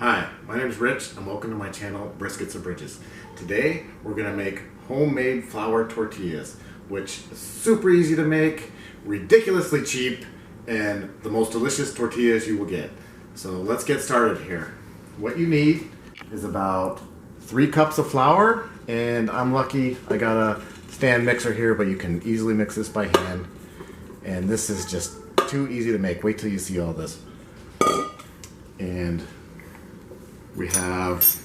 Hi, my name is Rich and welcome to my channel, Briskets and Bridges. Today we're going to make homemade flour tortillas, which is super easy to make, ridiculously cheap, and the most delicious tortillas you will get. So let's get started here. What you need is about 3 cups of flour, and I'm lucky I got a stand mixer here, but you can easily mix this by hand. And this is just too easy to make. Wait till you see all this. And we have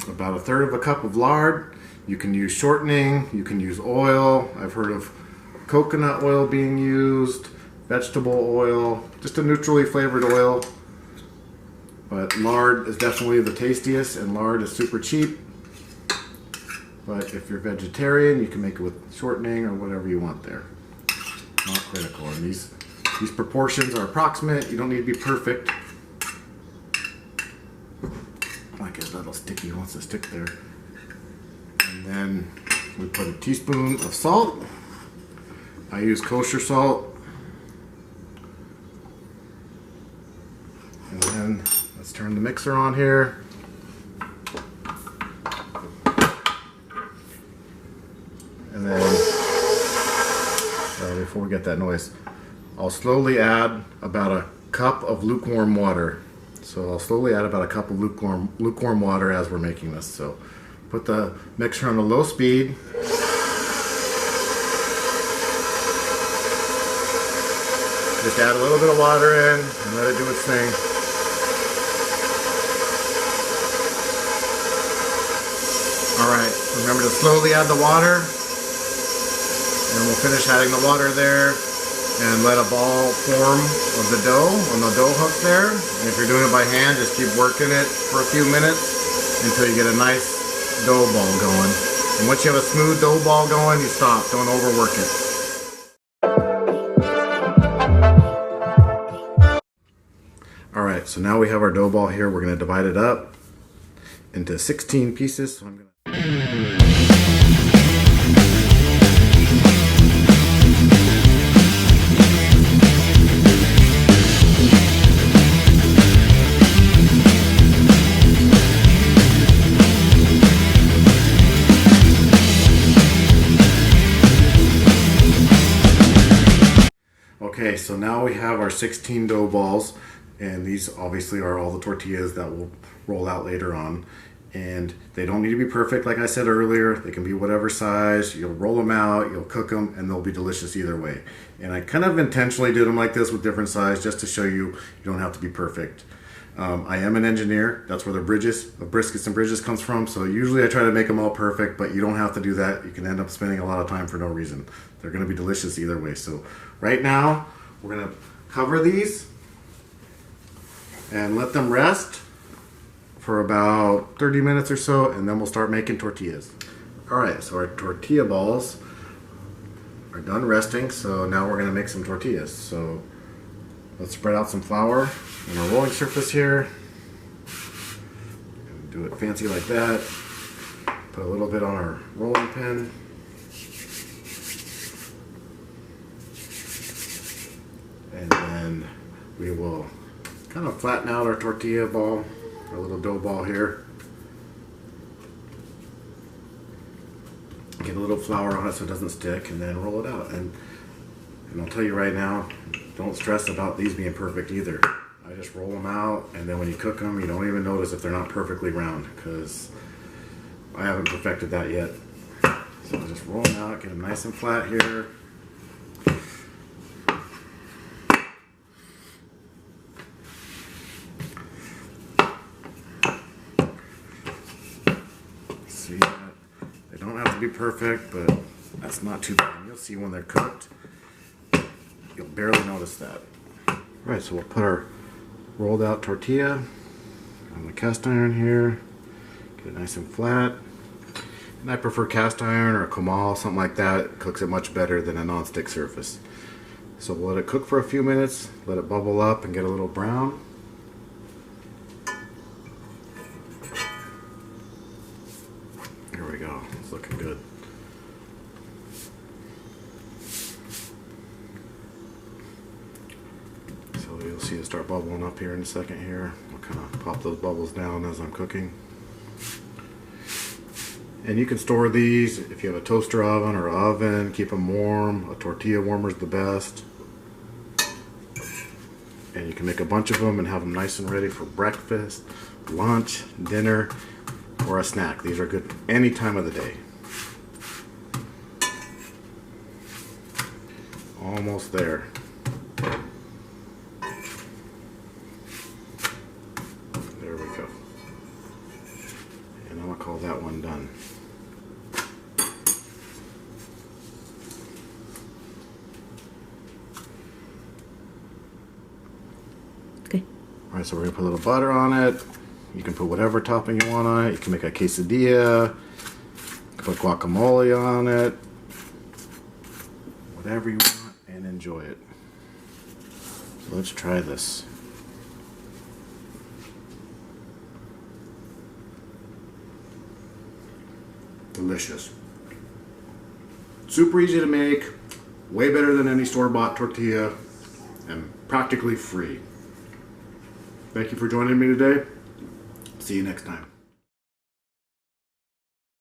about 1/3 cup of lard. You can use shortening, you can use oil. I've heard of coconut oil being used, vegetable oil, just a neutrally flavored oil. But lard is definitely the tastiest, and lard is super cheap. But if you're vegetarian, you can make it with shortening or whatever you want there. Not critical. And these proportions are approximate. You don't need to be perfect. Like a little sticky wants to stick there. And then we put a teaspoon of salt. I use kosher salt. And then let's turn the mixer on here. And then, before we get that noise, I'll slowly add about a cup of lukewarm water. So I'll slowly add about a cup of lukewarm water as we're making this. So put the mixer on a low speed. Just add a little bit of water in and let it do its thing. Alright, remember to slowly add the water. And we'll finish adding the water there. And let a ball form of the dough on the dough hook there. And if you're doing it by hand, just keep working it for a few minutes until you get a nice dough ball going. And once you have a smooth dough ball going, you stop. Don't overwork it. Alright, so now we have our dough ball here. We're going to divide it up into 16 pieces. So I'm going to Okay, so now we have our 16 dough balls, and these obviously are all the tortillas that will roll out later on. And they don't need to be perfect, like I said earlier. They can be whatever size. You'll roll them out, you'll cook them, and they'll be delicious either way. And I kind of intentionally did them like this with different size just to show you don't have to be perfect. I am an engineer. That's where the Briskets and Bridges comes from. So usually I try to make them all perfect, but you don't have to do that. You can end up spending a lot of time for no reason. They're going to be delicious either way. So right now we're going to cover these and let them rest for about 30 minutes or so, and then we'll start making tortillas. Alright, so our tortilla balls are done resting, so now we're going to make some tortillas. So let's spread out some flour on our rolling surface here. Do it fancy like that. Put a little bit on our rolling pin. And then we will kind of flatten out our tortilla ball, our little dough ball here. Get a little flour on it so it doesn't stick, and then roll it out. And I'll tell you right now, don't stress about these being perfect either. I just roll them out, and then when you cook them, you don't even notice if they're not perfectly round, because I haven't perfected that yet. So I'll just roll them out, get them nice and flat here. See that? They don't have to be perfect, but that's not too bad. You'll see when they're cooked, you'll barely notice that. Alright, so we'll put our rolled out tortilla on the cast iron here. Get it nice and flat. And I prefer cast iron or a comal, something like that. It cooks it much better than a non-stick surface. So we'll let it cook for a few minutes, let it bubble up and get a little brown. Here we go, it's looking good. So you'll see it start bubbling up here in a second here. I'll kind of pop those bubbles down as I'm cooking. And you can store these if you have a toaster oven or oven, keep them warm. A tortilla warmer is the best. And you can make a bunch of them and have them nice and ready for breakfast, lunch, dinner, or a snack. These are good any time of the day. Almost there. There we go. And I'm going to call that one done. Okay. Alright, so we're going to put a little butter on it. You can put whatever topping you want on it. You can make a quesadilla. You can put guacamole on it. Whatever you want, and enjoy it. So let's try this. Delicious. Super easy to make, way better than any store-bought tortilla, and practically free. Thank you for joining me today. See you next time.